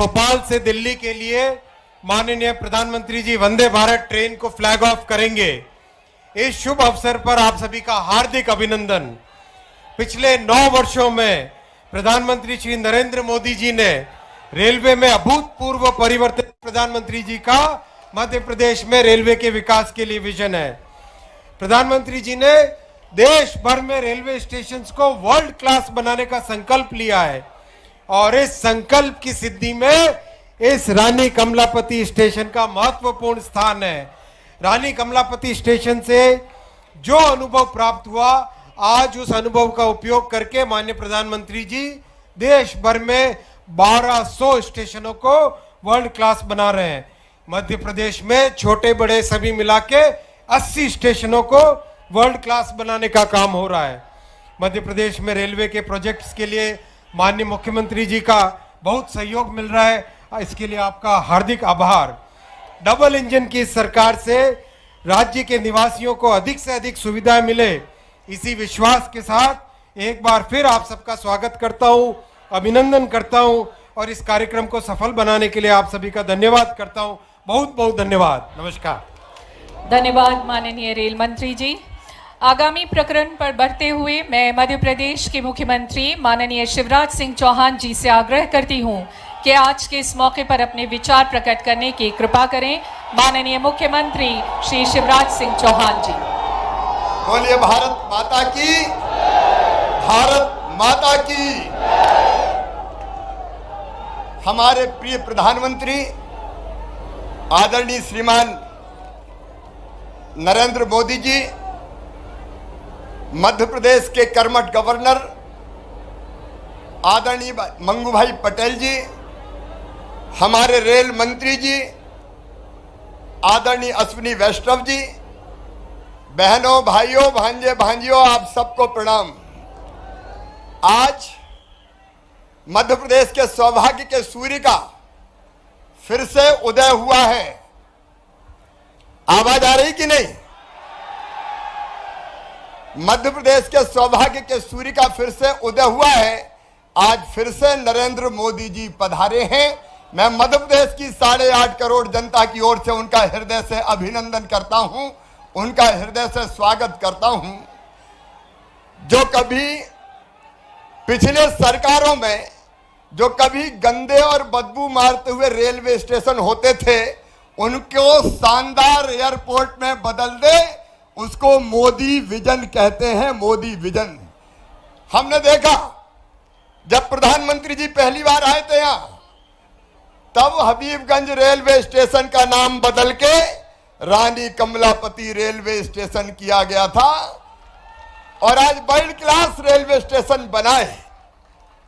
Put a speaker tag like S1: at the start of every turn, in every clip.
S1: भोपाल से दिल्ली के लिए माननीय प्रधानमंत्री जी वंदे भारत ट्रेन को फ्लैग ऑफ करेंगे। इस शुभ अवसर पर आप सभी का हार्दिक अभिनंदन। पिछले 9 वर्षों में प्रधानमंत्री श्री नरेंद्र मोदी जी ने रेलवे में अभूतपूर्व परिवर्तन। प्रधानमंत्री जी का मध्य प्रदेश में रेलवे के विकास के लिए विजन है। प्रधानमंत्री जी ने देश भर में रेलवे स्टेशन को वर्ल्ड क्लास बनाने का संकल्प लिया है और इस संकल्प की सिद्धि में इस रानी कमलापति स्टेशन का महत्वपूर्ण स्थान है। रानी कमलापति स्टेशन से जो अनुभव प्राप्त हुआ, आज उस अनुभव का उपयोग करके माननीय प्रधानमंत्री जी देश भर में 1200 स्टेशनों को वर्ल्ड क्लास बना रहे हैं। मध्य प्रदेश में छोटे बड़े सभी मिला के 80 स्टेशनों को वर्ल्ड क्लास बनाने का काम हो रहा है। मध्य प्रदेश में रेलवे के प्रोजेक्ट्स के लिए माननीय मुख्यमंत्री जी का बहुत सहयोग मिल रहा है, इसके लिए आपका हार्दिक आभार। डबल इंजन की सरकार से राज्य के निवासियों को अधिक से अधिक सुविधाएं मिले, इसी विश्वास के साथ एक बार फिर आप सबका स्वागत करता हूं, अभिनंदन करता हूं और इस कार्यक्रम को सफल बनाने के लिए आप सभी का धन्यवाद करता हूं। बहुत बहुत धन्यवाद। नमस्कार।
S2: धन्यवाद माननीय रेल मंत्री जी। आगामी प्रकरण पर बढ़ते हुए मैं मध्य प्रदेश के मुख्यमंत्री माननीय शिवराज सिंह चौहान जी से आग्रह करती हूं कि आज के इस मौके पर अपने विचार प्रकट करने की कृपा करें। माननीय मुख्यमंत्री श्री शिवराज सिंह चौहान जी।
S3: बोलिए भारत माता की, भारत माता की। हमारे प्रिय प्रधानमंत्री आदरणीय श्रीमान नरेंद्र मोदी जी, मध्य प्रदेश के कर्मठ गवर्नर आदरणीय मंगू भाई पटेल जी, हमारे रेल मंत्री जी आदरणीय अश्विनी वैष्णव जी, बहनों भाइयों भांजे भांजियों, आप सबको प्रणाम। आज मध्य प्रदेश के सौभाग्य के सूर्य का फिर से उदय हुआ है। आवाज आ रही कि नहीं? मध्य प्रदेश के सौभाग्य के सूर्य का फिर से उदय हुआ है। आज फिर से नरेंद्र मोदी जी पधारे हैं। मैं मध्य प्रदेश की 8.5 करोड़ जनता की ओर से उनका हृदय से अभिनंदन करता हूं, उनका हृदय से स्वागत करता हूं। जो कभी पिछले सरकारों में जो कभी गंदे और बदबू मारते हुए रेलवे स्टेशन होते थे, उनको शानदार एयरपोर्ट में बदल दे, उसको मोदी विजन कहते हैं। मोदी विजन। हमने देखा जब प्रधानमंत्री जी पहली बार आए थे यहां, तब हबीबगंज रेलवे स्टेशन का नाम बदल के रानी कमलापति रेलवे स्टेशन किया गया था और आज वर्ल्ड क्लास रेलवे स्टेशन बना है।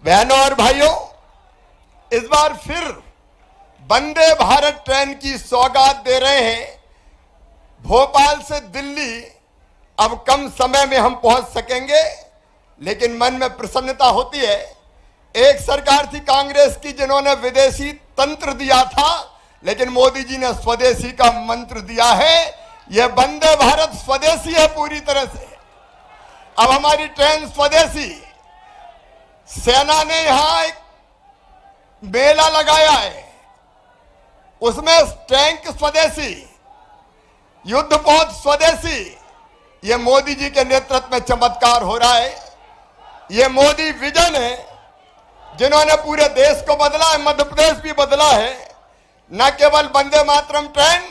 S3: बहनों और भाइयों, इस बार फिर वंदे भारत ट्रेन की सौगात दे रहे हैं। भोपाल से दिल्ली अब कम समय में हम पहुंच सकेंगे, लेकिन मन में प्रसन्नता होती है। एक सरकार थी कांग्रेस की जिन्होंने विदेशी तंत्र दिया था, लेकिन मोदी जी ने स्वदेशी का मंत्र दिया है। यह वंदे भारत स्वदेशी है पूरी तरह से। अब हमारी ट्रेन स्वदेशी। सेना ने यहां एक मेला लगाया है, उसमें टैंक स्वदेशी, युद्धपोत स्वदेशी। ये मोदी जी के नेतृत्व में चमत्कार हो रहा है। ये मोदी विजन है, जिन्होंने पूरे देश को बदला है, मध्य प्रदेश भी बदला है। न केवल वंदे मातरम ट्रेन,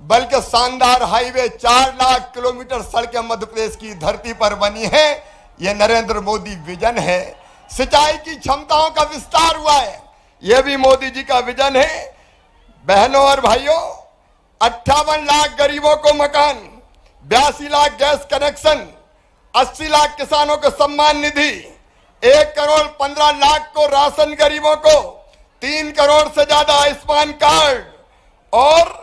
S3: बल्कि शानदार हाईवे, 4 लाख किलोमीटर सड़कें मध्य प्रदेश की धरती पर बनी है। ये नरेंद्र मोदी विजन है। सिंचाई की क्षमताओं का विस्तार हुआ है, यह भी मोदी जी का विजन है। बहनों और भाइयों, 58 लाख गरीबों को मकान, 82 लाख गैस कनेक्शन, 80 लाख किसानों को सम्मान निधि, 1 करोड़ 15 लाख को राशन गरीबों को, 3 करोड़ से ज्यादा आयुष्मान कार्ड और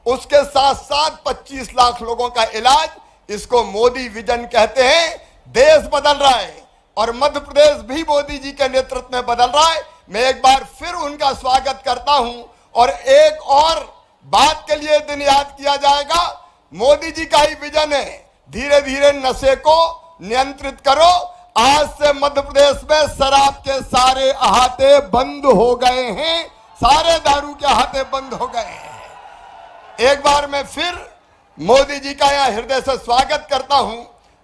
S3: उसके साथ साथ 25 लाख लोगों का इलाज। इसको मोदी विजन कहते हैं। देश बदल रहा है और मध्य प्रदेश भी मोदी जी के नेतृत्व में बदल रहा है। मैं एक बार फिर उनका स्वागत करता हूं और एक और बात के लिए दिन याद किया जाएगा। मोदी जी का ही विजन है, धीरे धीरे नशे को नियंत्रित करो। आज से मध्य प्रदेश में शराब के सारे अहाते बंद हो गए हैं। सारे दारू के हाथे बंद हो गए हैं। एक बार मैं फिर मोदी जी का यहाँ हृदय से स्वागत करता हूं,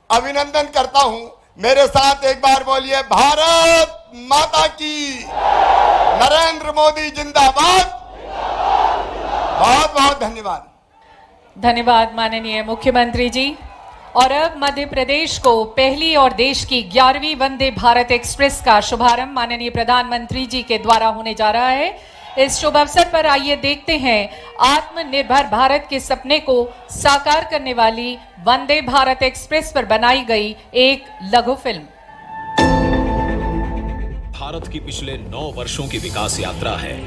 S3: अभिनंदन करता हूं। मेरे साथ एक बार बोलिए, भारत माता की, नरेंद्र मोदी जिंदाबाद। बहुत बहुत धन्यवाद।
S2: धन्यवाद माननीय मुख्यमंत्री जी। और अब मध्य प्रदेश को पहली और देश की 11वीं वंदे भारत एक्सप्रेस का शुभारंभ माननीय प्रधानमंत्री जी के द्वारा होने जा रहा है। इस शुभ अवसर पर आइए देखते हैं आत्मनिर्भर भारत के सपने को साकार करने वाली वंदे भारत एक्सप्रेस पर बनाई गई एक लघु फिल्म।
S4: भारत की पिछले 9 वर्षों की विकास यात्रा है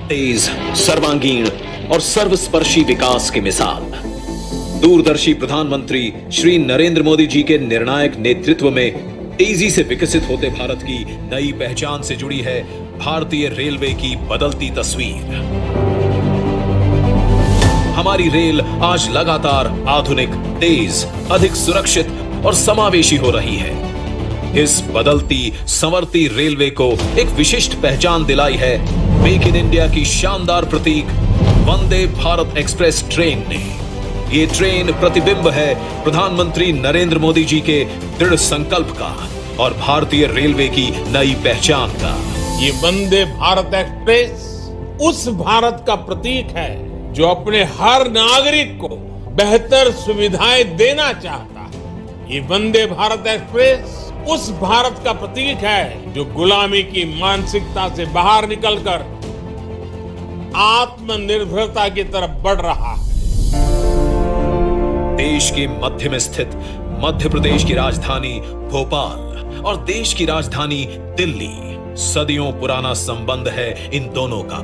S4: तेज, सर्वांगीण और सर्वस्पर्शी विकास की मिसाल। दूरदर्शी प्रधानमंत्री श्री नरेंद्र मोदी जी के निर्णायक नेतृत्व में तेजी से विकसित होते भारत की नई पहचान से जुड़ी है भारतीय रेलवे की बदलती तस्वीर। हमारी रेल आज लगातार आधुनिक, तेज, अधिक सुरक्षित और समावेशी हो रही है। इस बदलती, संवरती रेलवे को एक विशिष्ट पहचान दिलाई है मेक इन इंडिया की शानदार प्रतीक वंदे भारत एक्सप्रेस ट्रेन ने। ये ट्रेन प्रतिबिंब है प्रधानमंत्री नरेंद्र मोदी जी के दृढ़ संकल्प का और भारतीय रेलवे की नई पहचान का।
S5: ये वंदे भारत एक्सप्रेस उस भारत का प्रतीक है जो अपने हर नागरिक को बेहतर सुविधाएं देना चाहता है। ये वंदे भारत एक्सप्रेस उस भारत का प्रतीक है जो गुलामी की मानसिकता से बाहर निकलकर आत्मनिर्भरता की तरफ बढ़ रहा है।
S4: देश के मध्य में स्थित मध्य प्रदेश की राजधानी भोपाल और देश की राजधानी दिल्ली, सदियों पुराना संबंध है इन दोनों का।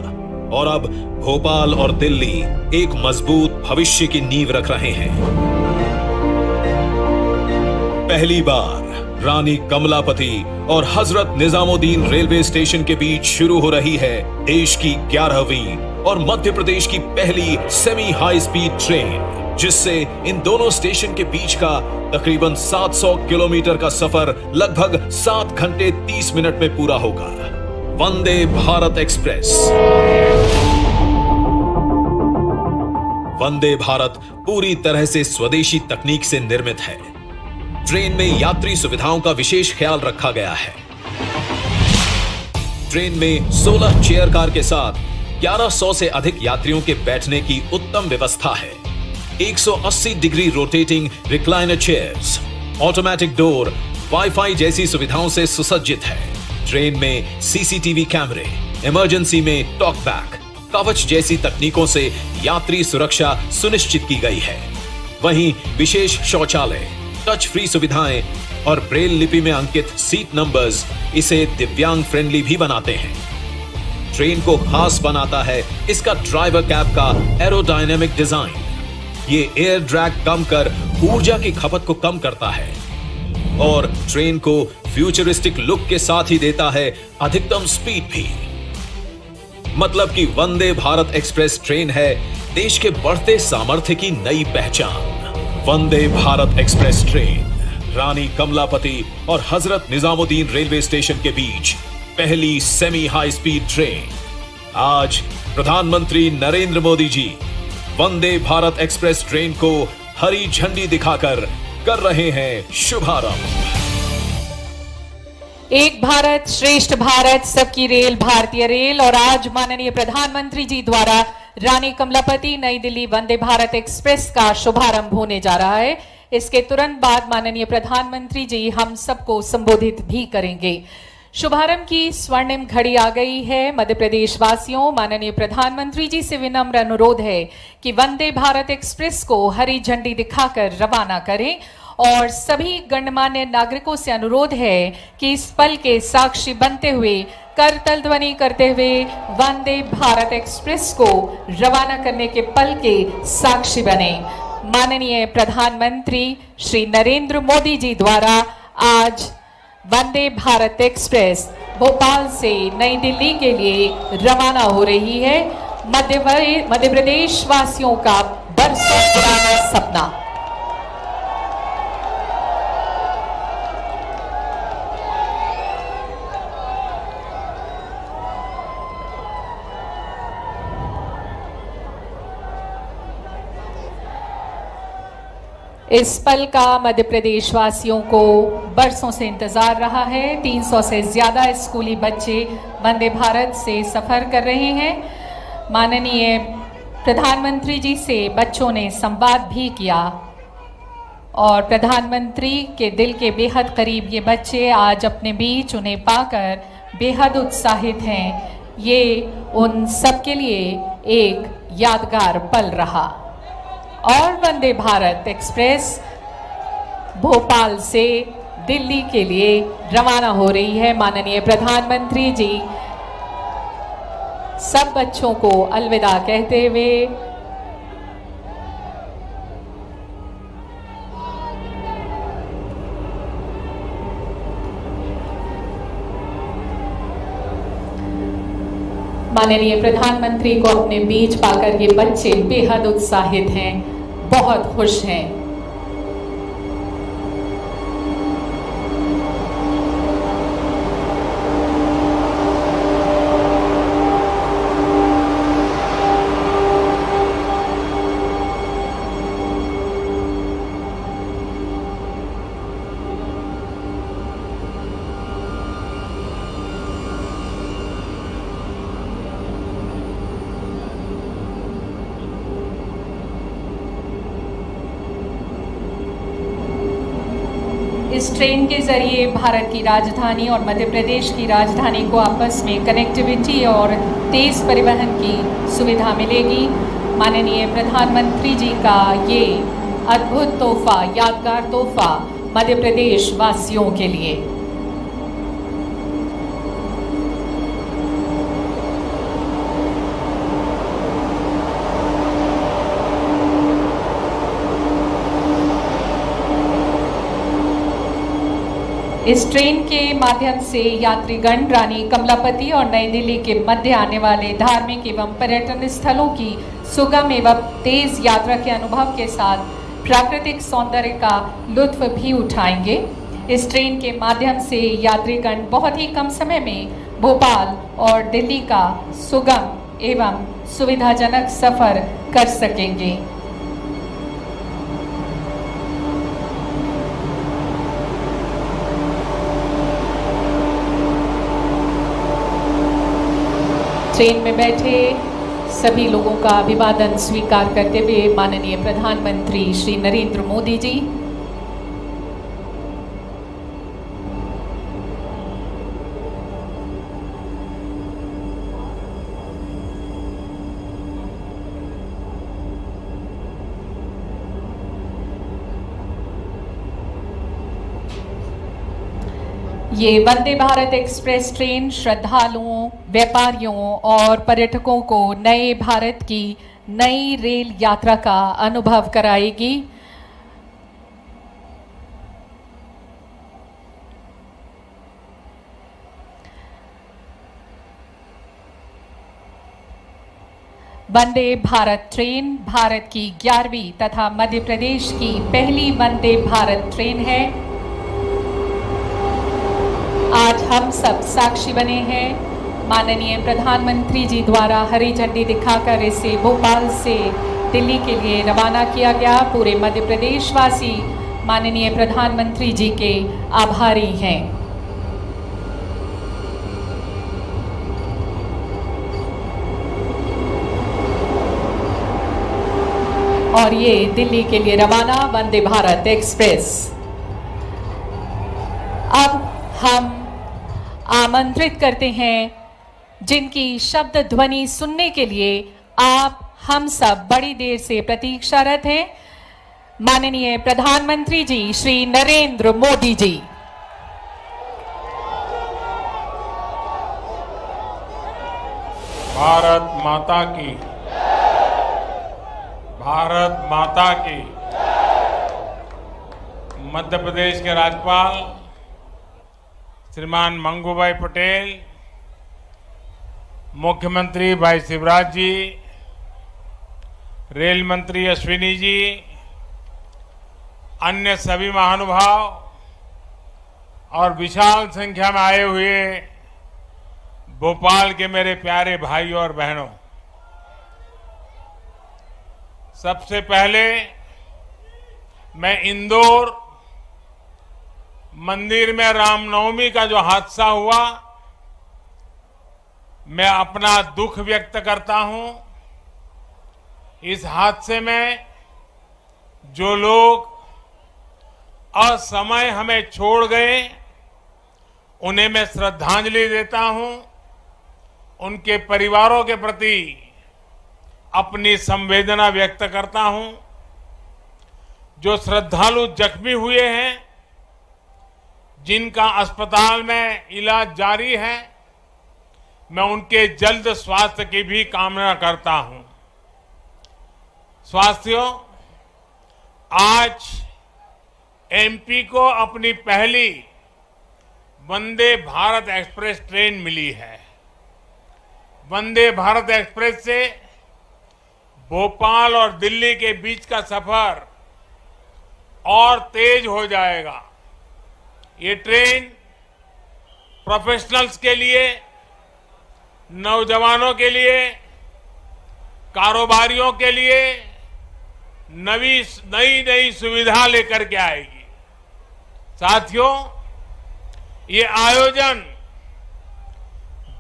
S4: और अब भोपाल और दिल्ली एक मजबूत भविष्य की नींव रख रहे हैं। पहली बार रानी कमलापति और हजरत निजामुद्दीन रेलवे स्टेशन के बीच शुरू हो रही है देश की 11वीं और मध्य प्रदेश की पहली सेमी हाई स्पीड ट्रेन, जिससे इन दोनों स्टेशन के बीच का तकरीबन 700 किलोमीटर का सफर लगभग 7 घंटे 30 मिनट में पूरा होगा। वंदे भारत एक्सप्रेस। वंदे भारत पूरी तरह से स्वदेशी तकनीक से निर्मित है। ट्रेन में यात्री सुविधाओं का विशेष ख्याल रखा गया है। ट्रेन में 16 चेयर कार के साथ 1100 से अधिक यात्रियों के बैठने की उत्तम व्यवस्था है। 180 degree rotating recliner chairs, automatic door, wifi जैसी सुविधाओं से सुसज्जित है। ट्रेन में सीसीटीवी कैमरे, इमरजेंसी में टॉक बैक, कवच जैसी तकनीकों से यात्री सुरक्षा सुनिश्चित की गई है। वहीं विशेष शौचालय, टच फ्री सुविधाएं और ब्रेल लिपि में अंकित सीट नंबर्स इसे दिव्यांग फ्रेंडली भी बनाते हैं। ट्रेन को खास बनाता है इसका ड्राइवर कैब का एरोडायनेमिक डिजाइन। ये एयर ड्रैग कम कर ऊर्जा की खपत को कम करता है और ट्रेन को फ्यूचरिस्टिक लुक के साथ ही देता है अधिकतम स्पीड भी। मतलब कि वंदे भारत एक्सप्रेस ट्रेन है देश के बढ़ते सामर्थ्य की नई पहचान। वंदे भारत एक्सप्रेस ट्रेन रानी कमलापति और हजरत निजामुद्दीन रेलवे स्टेशन के बीच पहली सेमी हाई स्पीड ट्रेन। आज प्रधानमंत्री नरेंद्र मोदी जी वंदे भारत एक्सप्रेस ट्रेन को हरी झंडी दिखाकर कर रहे हैं शुभारंभ।
S2: एक भारत श्रेष्ठ भारत, सबकी रेल भारतीय रेल। और आज माननीय प्रधानमंत्री जी द्वारा रानी कमलापति नई दिल्ली वंदे भारत एक्सप्रेस का शुभारंभ होने जा रहा है। इसके तुरंत बाद माननीय प्रधानमंत्री जी हम सबको संबोधित भी करेंगे। शुभारंभ की स्वर्णिम घड़ी आ गई है। मध्य प्रदेश वासियों, माननीय प्रधानमंत्री जी से विनम्र अनुरोध है कि वंदे भारत एक्सप्रेस को हरी झंडी दिखाकर रवाना करें और सभी गणमान्य नागरिकों से अनुरोध है कि इस पल के साक्षी बनते हुए करतल ध्वनि करते हुए वंदे भारत एक्सप्रेस को रवाना करने के पल के साक्षी बने। माननीय प्रधानमंत्री श्री नरेंद्र मोदी जी द्वारा आज वंदे भारत एक्सप्रेस भोपाल से नई दिल्ली के लिए रवाना हो रही है। मध्य प्रदेश वासियों का बरसों पुराना सपना। इस पल का मध्य प्रदेश वासियों को बरसों से इंतजार रहा है। 300 से ज्यादा स्कूली बच्चे वंदे भारत से सफर कर रहे हैं। माननीय प्रधानमंत्री जी से बच्चों ने संवाद भी किया और प्रधानमंत्री के दिल के बेहद करीब ये बच्चे आज अपने बीच उन्हें पाकर बेहद उत्साहित हैं। ये उन सबके लिए एक यादगार पल रहा। और वंदे भारत एक्सप्रेस भोपाल से दिल्ली के लिए रवाना हो रही है। माननीय प्रधानमंत्री जी सब बच्चों को अलविदा कहते हुए माननीय प्रधानमंत्री को अपने बीच पाकर ये बच्चे बेहद उत्साहित हैं, बहुत खुश हैं। इस ट्रेन के जरिए भारत की राजधानी और मध्य प्रदेश की राजधानी को आपस में कनेक्टिविटी और तेज परिवहन की सुविधा मिलेगी। माननीय प्रधानमंत्री जी का ये अद्भुत तोहफा, यादगार तोहफा मध्य प्रदेश वासियों के लिए। इस ट्रेन के माध्यम से यात्रीगण रानी कमलापति और नई दिल्ली के मध्य आने वाले धार्मिक एवं पर्यटन स्थलों की सुगम एवं तेज यात्रा के अनुभव के साथ प्राकृतिक सौंदर्य का लुत्फ भी उठाएंगे। इस ट्रेन के माध्यम से यात्रीगण बहुत ही कम समय में भोपाल और दिल्ली का सुगम एवं सुविधाजनक सफर कर सकेंगे। ट्रेन में बैठे सभी लोगों का अभिवादन स्वीकार करते हुए माननीय प्रधानमंत्री श्री नरेंद्र मोदी जी ये वंदे भारत एक्सप्रेस ट्रेन श्रद्धालुओं, व्यापारियों और पर्यटकों को नए भारत की नई रेल यात्रा का अनुभव कराएगी। वंदे भारत ट्रेन भारत की 11वीं तथा मध्य प्रदेश की पहली वंदे भारत ट्रेन है। आज हम सब साक्षी बने हैं। माननीय प्रधानमंत्री जी द्वारा हरी झंडी दिखाकर इसे भोपाल से दिल्ली के लिए रवाना किया गया। पूरे मध्य प्रदेश वासी माननीय प्रधानमंत्री जी के आभारी हैं। और ये दिल्ली के लिए रवाना वंदे भारत एक्सप्रेस। अब हम आमंत्रित करते हैं जिनकी शब्द ध्वनि सुनने के लिए आप हम सब बड़ी देर से प्रतीक्षारत हैं। माननीय प्रधानमंत्री जी श्री नरेंद्र मोदी जी।
S5: भारत माता की, भारत माता की। मध्य प्रदेश के राज्यपाल श्रीमान मंगूभाई पटेल, मुख्यमंत्री भाई शिवराज जी, रेल मंत्री अश्विनी जी, अन्य सभी महानुभाव और विशाल संख्या में आए हुए भोपाल के मेरे प्यारे भाइयों और बहनों, सबसे पहले मैं इंदौर मंदिर में रामनवमी का जो हादसा हुआ, मैं अपना दुख व्यक्त करता हूं। इस हादसे में जो लोग असमय हमें छोड़ गए, उन्हें मैं श्रद्धांजलि देता हूं। उनके परिवारों के प्रति अपनी संवेदना व्यक्त करता हूं। जो श्रद्धालु जख्मी हुए हैं, जिनका अस्पताल में इलाज जारी है, मैं उनके जल्द स्वास्थ्य की भी कामना करता हूं। साथियों, आज एमपी को अपनी पहली वंदे भारत एक्सप्रेस ट्रेन मिली है। वंदे भारत एक्सप्रेस से भोपाल और दिल्ली के बीच का सफर और तेज हो जाएगा। ये ट्रेन प्रोफेशनल्स के लिए, नौजवानों के लिए, कारोबारियों के लिए नई सुविधा लेकर के आएगी। साथियों, ये आयोजन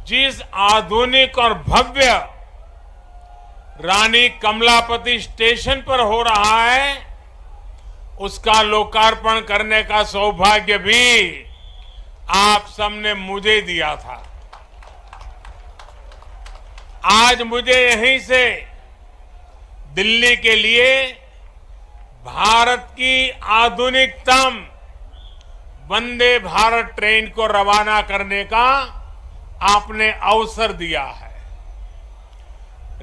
S5: जिस आधुनिक और भव्य रानी कमलापति स्टेशन पर हो रहा है, उसका लोकार्पण करने का सौभाग्य भी आप सबने मुझे दिया था। आज मुझे यहीं से दिल्ली के लिए भारत की आधुनिकतम वंदे भारत ट्रेन को रवाना करने का आपने अवसर दिया है।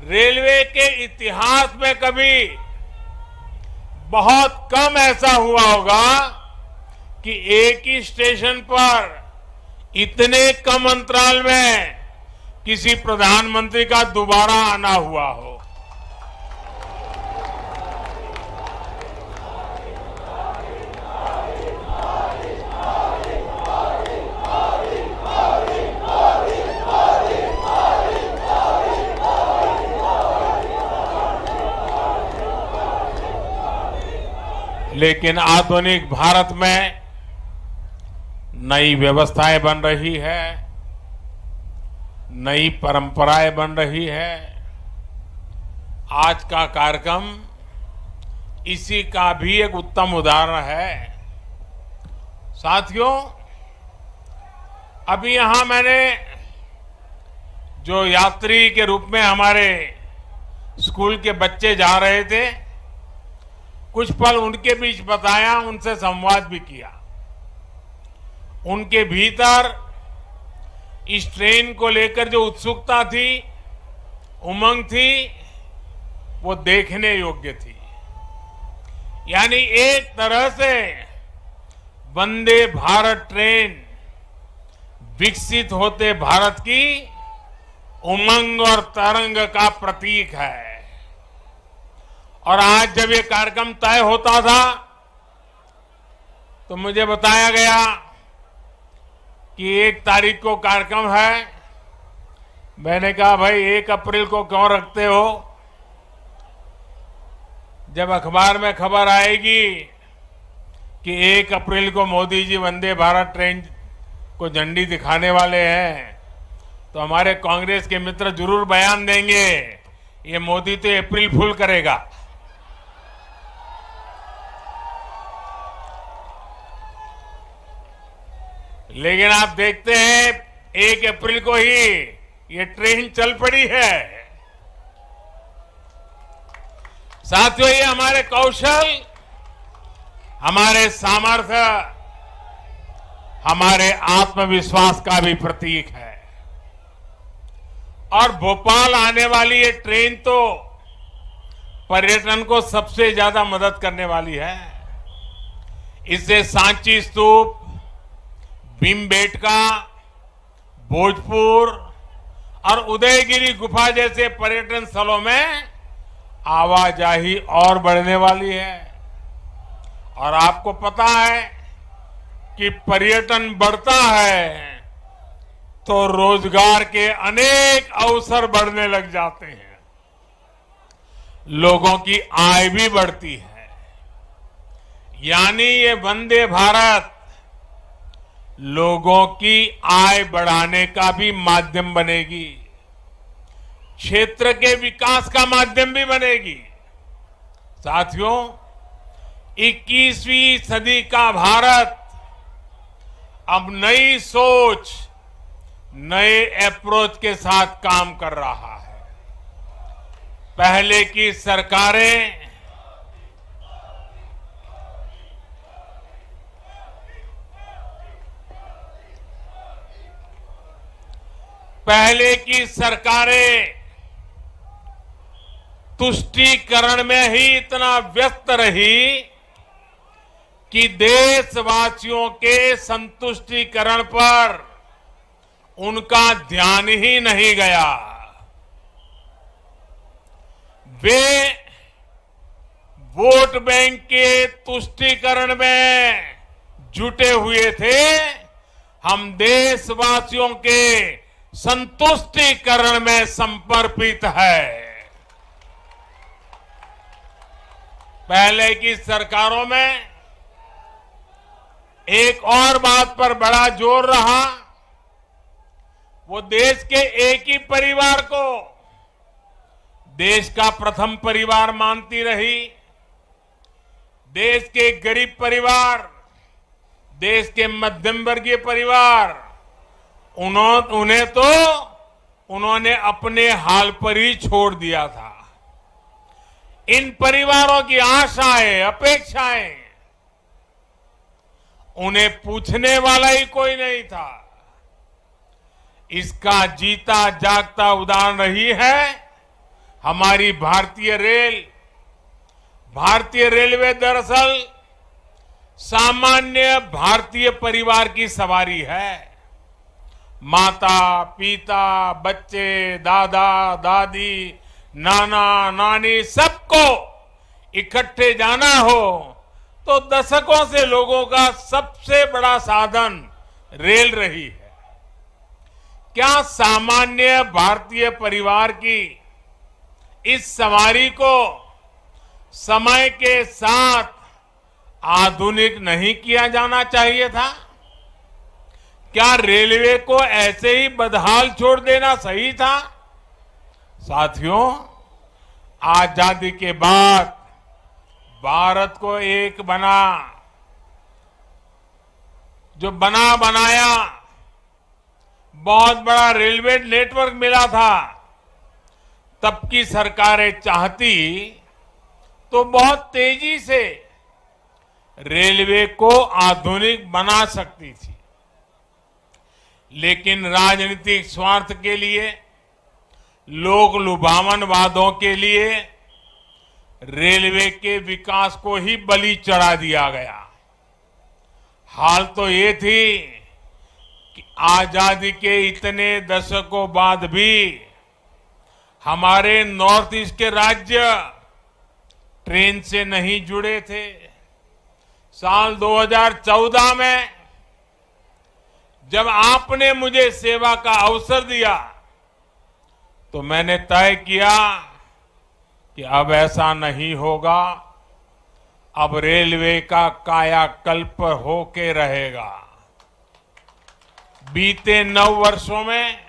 S5: रेलवे के इतिहास में कभी बहुत कम ऐसा हुआ होगा कि एक ही स्टेशन पर इतने कम अंतराल में किसी प्रधानमंत्री का दोबारा आना हुआ हो। लेकिन आधुनिक भारत में नई व्यवस्थाएं बन रही है, नई परंपराएं बन रही है। आज का कार्यक्रम इसी का भी एक उत्तम उदाहरण है। साथियों, अभी यहां मैंने जो यात्री के रूप में हमारे स्कूल के बच्चे जा रहे थे, कुछ पल उनके बीच बताया, उनसे संवाद भी किया। उनके भीतर इस ट्रेन को लेकर जो उत्सुकता थी, उमंग थी, वो देखने योग्य थी। यानी एक तरह से वंदे भारत ट्रेन विकसित होते भारत की उमंग और तरंग का प्रतीक है। और आज जब ये कार्यक्रम तय होता था तो मुझे बताया गया कि 1 तारीख को कार्यक्रम है। मैंने कहा, भाई 1 अप्रैल को क्यों रखते हो? जब अखबार में खबर आएगी कि 1 अप्रैल को मोदी जी वंदे भारत ट्रेन को झंडी दिखाने वाले हैं, तो हमारे कांग्रेस के मित्र जरूर बयान देंगे, ये मोदी तो अप्रैल फूल करेगा। लेकिन आप देखते हैं 1 अप्रैल को ही ये ट्रेन चल पड़ी है। साथियों, ये हमारे कौशल, हमारे सामर्थ्य, हमारे आत्मविश्वास का भी प्रतीक है। और भोपाल आने वाली ये ट्रेन तो पर्यटन को सबसे ज्यादा मदद करने वाली है। इससे सांची स्तूप, भीमबेटका, भोजपुर और उदयगिरी गुफा जैसे पर्यटन स्थलों में आवाजाही और बढ़ने वाली है। और आपको पता है कि पर्यटन बढ़ता है तो रोजगार के अनेक अवसर बढ़ने लग जाते हैं, लोगों की आय भी बढ़ती है। यानी ये वंदे भारत लोगों की आय बढ़ाने का भी माध्यम बनेगी, क्षेत्र के विकास का माध्यम भी बनेगी। साथियों, 21वीं सदी का भारत अब नई सोच, नए अप्रोच के साथ काम कर रहा है। पहले की सरकारें तुष्टीकरण में ही इतना व्यस्त रही कि देशवासियों के संतुष्टीकरण पर उनका ध्यान ही नहीं गया। वे वोट बैंक के तुष्टीकरण में जुटे हुए थे। हम देशवासियों के संतुष्टीकरण में समर्पित है। पहले की सरकारों में एक और बात पर बड़ा जोर रहा, वो देश के एक ही परिवार को देश का प्रथम परिवार मानती रही। देश के गरीब परिवार, देश के मध्यम वर्गीय परिवार, उन्होंने अपने हाल पर ही छोड़ दिया था। इन परिवारों की आशाएं, अपेक्षाएं, उन्हें पूछने वाला ही कोई नहीं था। इसका जीता जागता उदाहरण रही है हमारी भारतीय रेल। भारतीय रेलवे दरअसल सामान्य भारतीय परिवार की सवारी है। माता, पिता, बच्चे, दादा, दादी, नाना, नानी, सबको इकट्ठे जाना हो तो दशकों से लोगों का सबसे बड़ा साधन रेल रही है। क्या सामान्य भारतीय परिवार की इस सवारी को समय के साथ आधुनिक नहीं किया जाना चाहिए था? क्या रेलवे को ऐसे ही बदहाल छोड़ देना सही था? साथियों, आजादी के बाद भारत को एक बनाया बहुत बड़ा रेलवे नेटवर्क मिला था। तब की सरकारें चाहती तो बहुत तेजी से रेलवे को आधुनिक बना सकती थी, लेकिन राजनीतिक स्वार्थ के लिए, लोक लुभावन वादों के लिए रेलवे के विकास को ही बलि चढ़ा दिया गया। हाल तो ये थी कि आजादी के इतने दशकों बाद भी हमारे नॉर्थ ईस्ट के राज्य ट्रेन से नहीं जुड़े थे। साल 2014 में जब आपने मुझे सेवा का अवसर दिया तो मैंने तय किया कि अब ऐसा नहीं होगा। अब रेलवे का कायाकल्प होके रहेगा। बीते 9 वर्षों में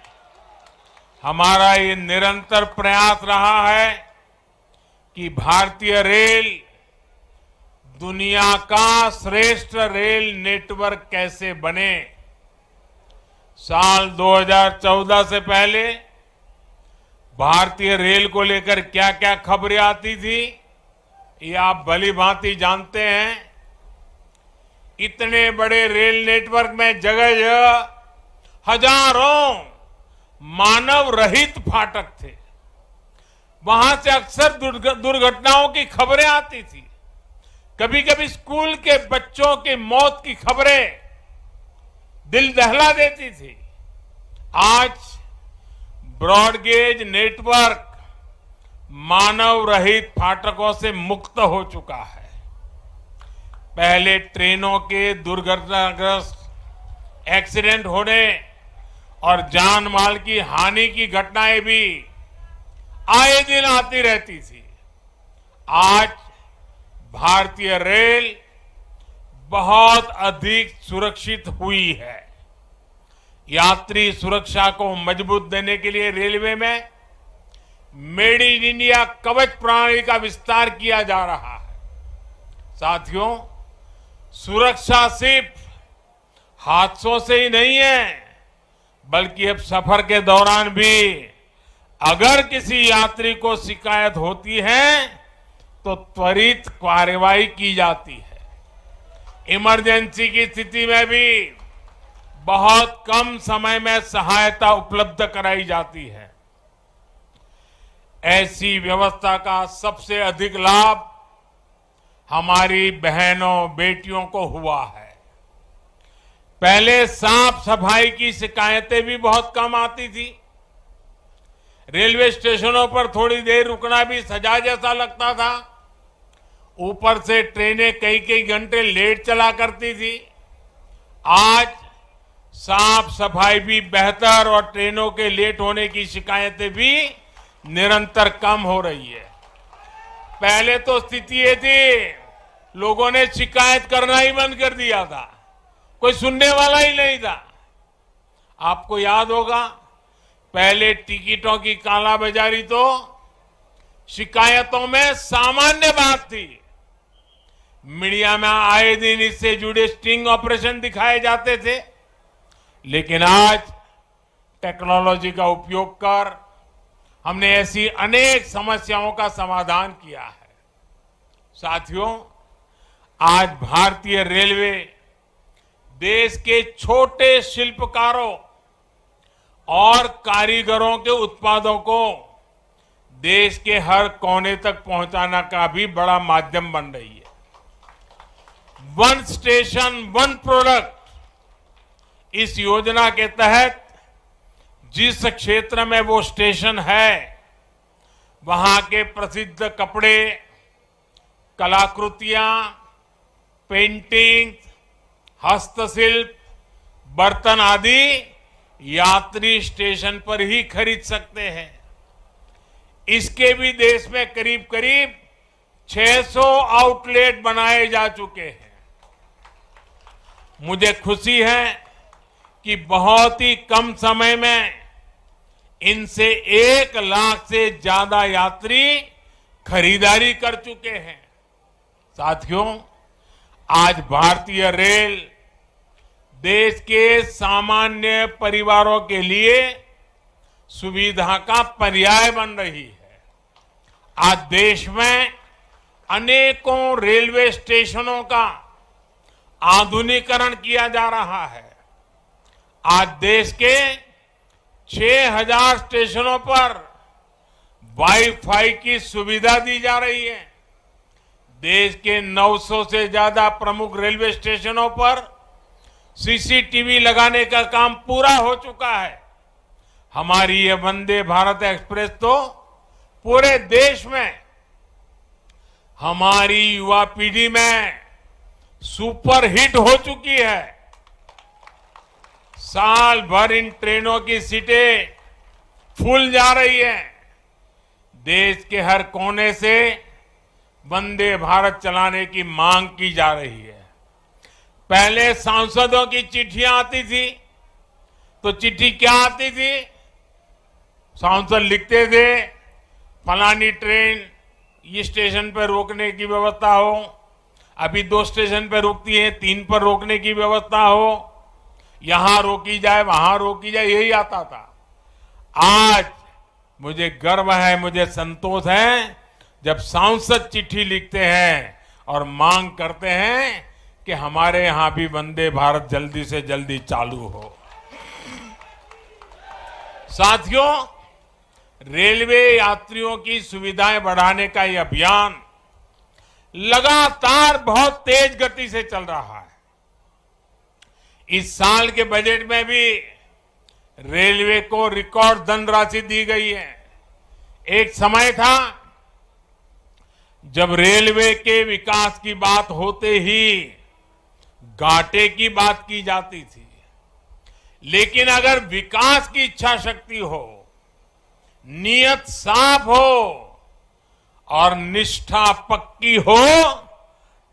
S5: हमारा ये निरंतर प्रयास रहा है कि भारतीय रेल दुनिया का श्रेष्ठ रेल नेटवर्क कैसे बने। साल 2014 से पहले भारतीय रेल को लेकर क्या क्या खबरें आती थी, ये आप भली भांति जानते हैं। इतने बड़े रेल नेटवर्क में जगह जगह हजारों मानव रहित फाटक थे। वहां से अक्सर दुर्घटनाओं की खबरें आती थी। कभी कभी स्कूल के बच्चों की मौत की खबरें दिल दहला देती थी। आज ब्रॉडगेज नेटवर्क मानव रहित फाटकों से मुक्त हो चुका है। पहले ट्रेनों के दुर्घटनाग्रस्त एक्सीडेंट होने और जान माल की हानि की घटनाएं भी आए दिन आती रहती थी। आज भारतीय रेल बहुत अधिक सुरक्षित हुई है। यात्री सुरक्षा को मजबूत देने के लिए रेलवे में मेड इन इंडिया कवच प्रणाली का विस्तार किया जा रहा है। साथियों, सुरक्षा सिर्फ हादसों से ही नहीं है, बल्कि अब सफर के दौरान भी अगर किसी यात्री को शिकायत होती है तो त्वरित कार्रवाई की जाती है। इमरजेंसी की स्थिति में भी बहुत कम समय में सहायता उपलब्ध कराई जाती है। ऐसी व्यवस्था का सबसे अधिक लाभ हमारी बहनों बेटियों को हुआ है। पहले साफ सफाई की शिकायतें भी बहुत कम आती थी। रेलवे स्टेशनों पर थोड़ी देर रुकना भी सजा जैसा लगता था। ऊपर से ट्रेनें कई कई घंटे लेट चला करती थी। आज साफ सफाई भी बेहतर और ट्रेनों के लेट होने की शिकायतें भी निरंतर कम हो रही है। पहले तो स्थिति ये थी, लोगों ने शिकायत करना ही बंद कर दिया था, कोई सुनने वाला ही नहीं था। आपको याद होगा, पहले टिकटों की कालाबाजारी तो शिकायतों में सामान्य बात थी। मीडिया में आए दिन इससे जुड़े स्टिंग ऑपरेशन दिखाए जाते थे, लेकिन आज टेक्नोलॉजी का उपयोग कर हमने ऐसी अनेक समस्याओं का समाधान किया है। साथियों, आज भारतीय रेलवे देश के छोटे शिल्पकारों और कारीगरों के उत्पादों को देश के हर कोने तक पहुंचाना का भी बड़ा माध्यम बन रही है। वन स्टेशन वन प्रोडक्ट, इस योजना के तहत जिस क्षेत्र में वो स्टेशन है, वहां के प्रसिद्ध कपड़े, कलाकृतियां, पेंटिंग, हस्तशिल्प, बर्तन आदि यात्री स्टेशन पर ही खरीद सकते हैं। इसके भी देश में करीब करीब 600 आउटलेट बनाए जा चुके हैं। मुझे खुशी है कि बहुत ही कम समय में इनसे 1 लाख से ज्यादा यात्री खरीदारी कर चुके हैं। साथियों, आज भारतीय रेल देश के सामान्य परिवारों के लिए सुविधा का पर्याय बन रही है। आज देश में अनेकों रेलवे स्टेशनों का आधुनिकीकरण किया जा रहा है। आज देश के 6000 स्टेशनों पर वाईफाई की सुविधा दी जा रही है। देश के 900 से ज्यादा प्रमुख रेलवे स्टेशनों पर सीसीटीवी लगाने का काम पूरा हो चुका है। हमारी ये वंदे भारत एक्सप्रेस तो पूरे देश में हमारी युवा पीढ़ी में सुपर हिट हो चुकी है। साल भर इन ट्रेनों की सीटें फूल जा रही है। देश के हर कोने से वंदे भारत चलाने की मांग की जा रही है। पहले सांसदों की चिट्ठियां आती थी, तो चिट्ठी क्या आती थी? सांसद लिखते थे, फलानी ट्रेन ये स्टेशन पर रोकने की व्यवस्था हो, अभी 2 स्टेशन पर रुकती है, 3 पर रोकने की व्यवस्था हो, यहां रोकी जाए वहां रोकी जाए, यही आता था। आज मुझे गर्व है, मुझे संतोष है जब सांसद चिट्ठी लिखते हैं और मांग करते हैं कि हमारे यहां भी वंदे भारत जल्दी से जल्दी चालू हो। साथियों, रेलवे यात्रियों की सुविधाएं बढ़ाने का यह अभियान लगातार बहुत तेज गति से चल रहा है। इस साल के बजट में भी रेलवे को रिकॉर्ड धनराशि दी गई है। एक समय था जब रेलवे के विकास की बात होते ही घाटे की बात की जाती थी, लेकिन अगर विकास की इच्छा शक्ति हो, नियत साफ हो और निष्ठा पक्की हो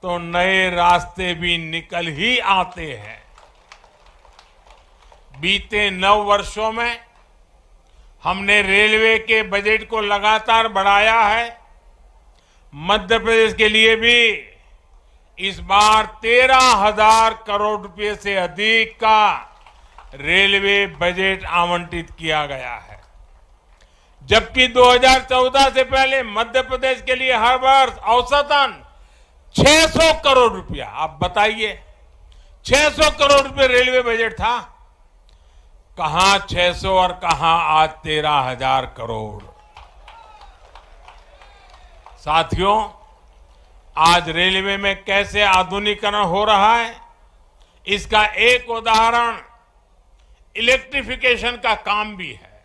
S5: तो नए रास्ते भी निकल ही आते हैं। बीते 9 वर्षों में हमने रेलवे के बजट को लगातार बढ़ाया है। मध्य प्रदेश के लिए भी इस बार 13,000 करोड़ रुपए से अधिक का रेलवे बजट आवंटित किया गया है, जबकि 2014 से पहले मध्य प्रदेश के लिए हर वर्ष औसतन 600 करोड़ रुपया, आप बताइए 600 करोड़ रुपए रेलवे बजट था। कहां 600 और कहां आज 13,000 करोड़। साथियों, आज रेलवे में कैसे आधुनिकीकरण हो रहा है, इसका एक उदाहरण इलेक्ट्रिफिकेशन का काम भी है।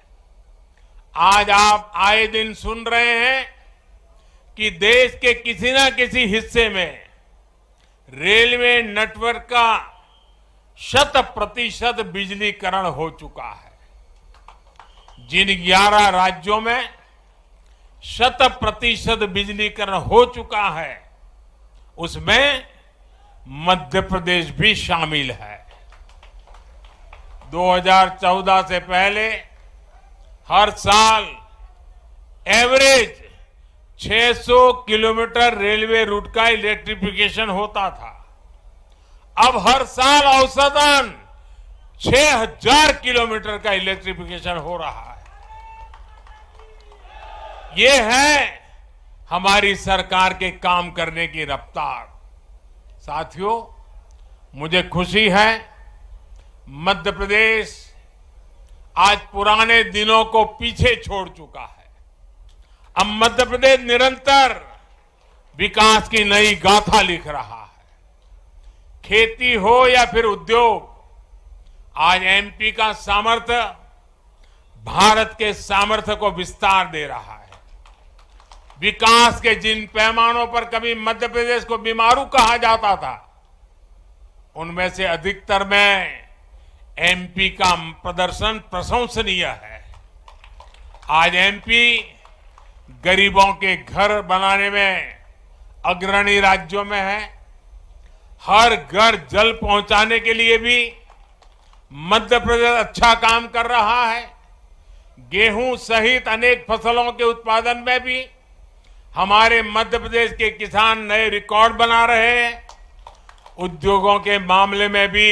S5: आज आप आए दिन सुन रहे हैं कि देश के किसी न किसी हिस्से में रेलवे नेटवर्क का 100% बिजलीकरण हो चुका है। जिन 11 राज्यों में 100% बिजलीकरण हो चुका है, उसमें मध्य प्रदेश भी शामिल है। 2014 से पहले हर साल एवरेज 600 किलोमीटर रेलवे रूट का इलेक्ट्रिफिकेशन होता था। अब हर साल औसतन 6,000 किलोमीटर का इलेक्ट्रिफिकेशन हो रहा है। ये है हमारी सरकार के काम करने की रफ्तार। साथियों, मुझे खुशी है मध्य प्रदेश आज पुराने दिनों को पीछे छोड़ चुका है। अब मध्य प्रदेश निरंतर विकास की नई गाथा लिख रहा है। खेती हो या फिर उद्योग, आज एमपी का सामर्थ्य भारत के सामर्थ्य को विस्तार दे रहा है। विकास के जिन पैमानों पर कभी मध्य प्रदेश को बीमारू कहा जाता था, उनमें से अधिकतर में एमपी का प्रदर्शन प्रशंसनीय है। आज एमपी गरीबों के घर बनाने में अग्रणी राज्यों में है। हर घर जल पहुंचाने के लिए भी मध्य प्रदेश अच्छा काम कर रहा है। गेहूं सहित अनेक फसलों के उत्पादन में भी हमारे मध्य प्रदेश के किसान नए रिकॉर्ड बना रहे हैं। उद्योगों के मामले में भी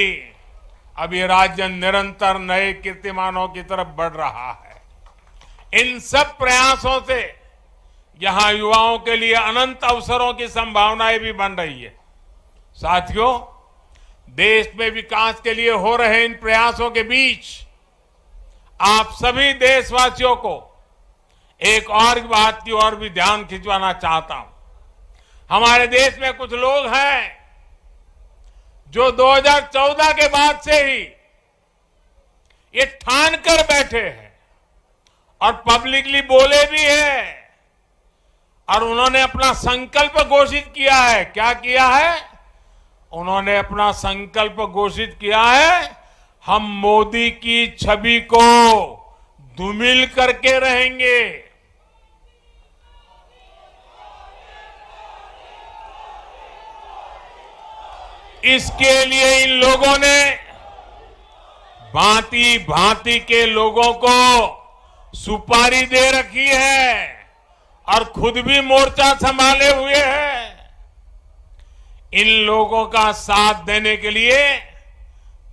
S5: अब ये राज्य निरंतर नए कीर्तिमानों की तरफ बढ़ रहा है। इन सब प्रयासों से यहां युवाओं के लिए अनंत अवसरों की संभावनाएं भी बन रही है। साथियों, देश में विकास के लिए हो रहे इन प्रयासों के बीच आप सभी देशवासियों को एक और बात की ओर भी ध्यान खिंचवाना चाहता हूं। हमारे देश में कुछ लोग हैं जो 2014 के बाद से ही ये ठान कर बैठे हैं और पब्लिकली बोले भी हैं, और उन्होंने अपना संकल्प घोषित किया है। क्या किया है? उन्होंने अपना संकल्प घोषित किया है, हम मोदी की छवि को धूमिल करके रहेंगे। इसके लिए इन लोगों ने भांति भांति के लोगों को सुपारी दे रखी है और खुद भी मोर्चा संभाले हुए हैं। इन लोगों का साथ देने के लिए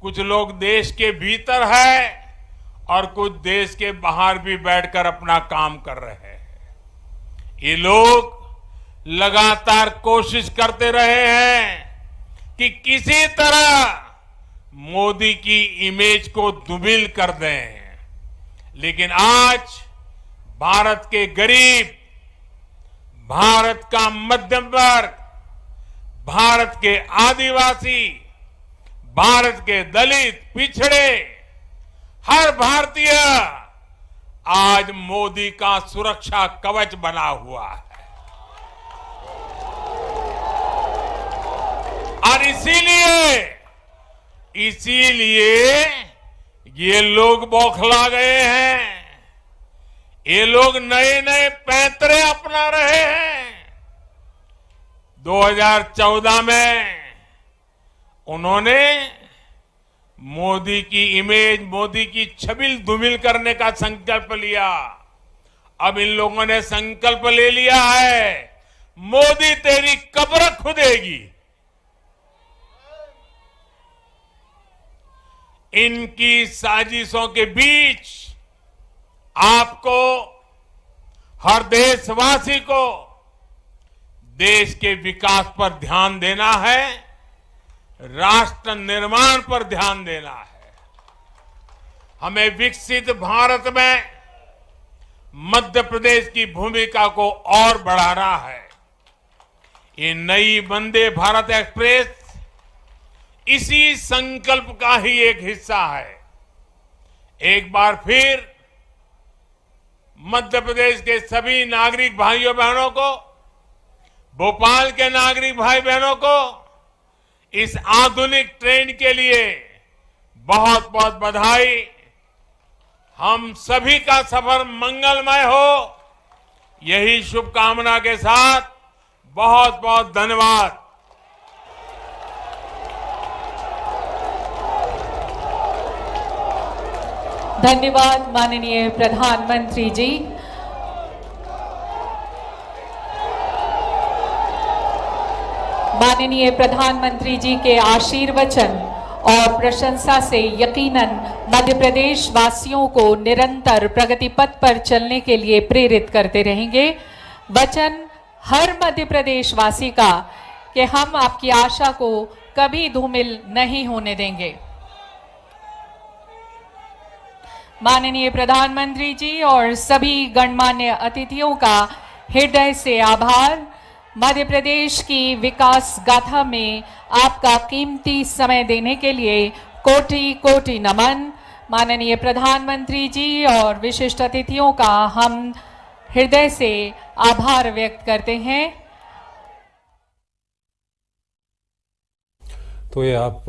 S5: कुछ लोग देश के भीतर है और कुछ देश के बाहर भी बैठकर अपना काम कर रहे हैं। ये लोग लगातार कोशिश करते रहे हैं कि किसी तरह मोदी की इमेज को धूमिल कर दें, लेकिन आज भारत के गरीब, भारत का मध्यम वर्ग, भारत के आदिवासी, भारत के दलित, पिछड़े, हर भारतीय आज मोदी का सुरक्षा कवच बना हुआ है। और इसीलिए ये लोग बौखला गए हैं। ये लोग नए नए पैंतरे अपना रहे हैं। 2014 में उन्होंने मोदी की इमेज, मोदी की छबिल धूमिल करने का संकल्प लिया। अब इन लोगों ने संकल्प ले लिया है, मोदी तेरी कब्र खुदेगी। इनकी साजिशों के बीच आपको, हर देशवासी को देश के विकास पर ध्यान देना है, राष्ट्र निर्माण पर ध्यान देना है। हमें विकसित भारत में मध्य प्रदेश की भूमिका को और बढ़ाना है। ये नई वंदे भारत एक्सप्रेस इसी संकल्प का ही एक हिस्सा है। एक बार फिर मध्य प्रदेश के सभी नागरिक भाइयों बहनों को, भोपाल के नागरिक भाई बहनों को इस आधुनिक ट्रेन के लिए बहुत बहुत बधाई। हम सभी का सफर मंगलमय हो, यही शुभकामना के साथ बहुत बहुत धन्यवाद।
S2: धन्यवाद माननीय प्रधानमंत्री जी। माननीय प्रधानमंत्री जी के आशीर्वचन और प्रशंसा से यकीनन मध्य प्रदेश वासियों को निरंतर प्रगति पथ पर चलने के लिए प्रेरित करते रहेंगे। वचन हर मध्य प्रदेश वासी का कि हम आपकी आशा को कभी धूमिल नहीं होने देंगे। माननीय प्रधानमंत्री जी और सभी गणमान्य अतिथियों का हृदय से आभार। मध्य प्रदेश की विकास गाथा में आपका कीमती समय देने के लिए कोटि कोटि नमन। माननीय प्रधानमंत्री जी और विशिष्ट अतिथियों का हम हृदय से आभार व्यक्त करते हैं।
S6: तो ये आप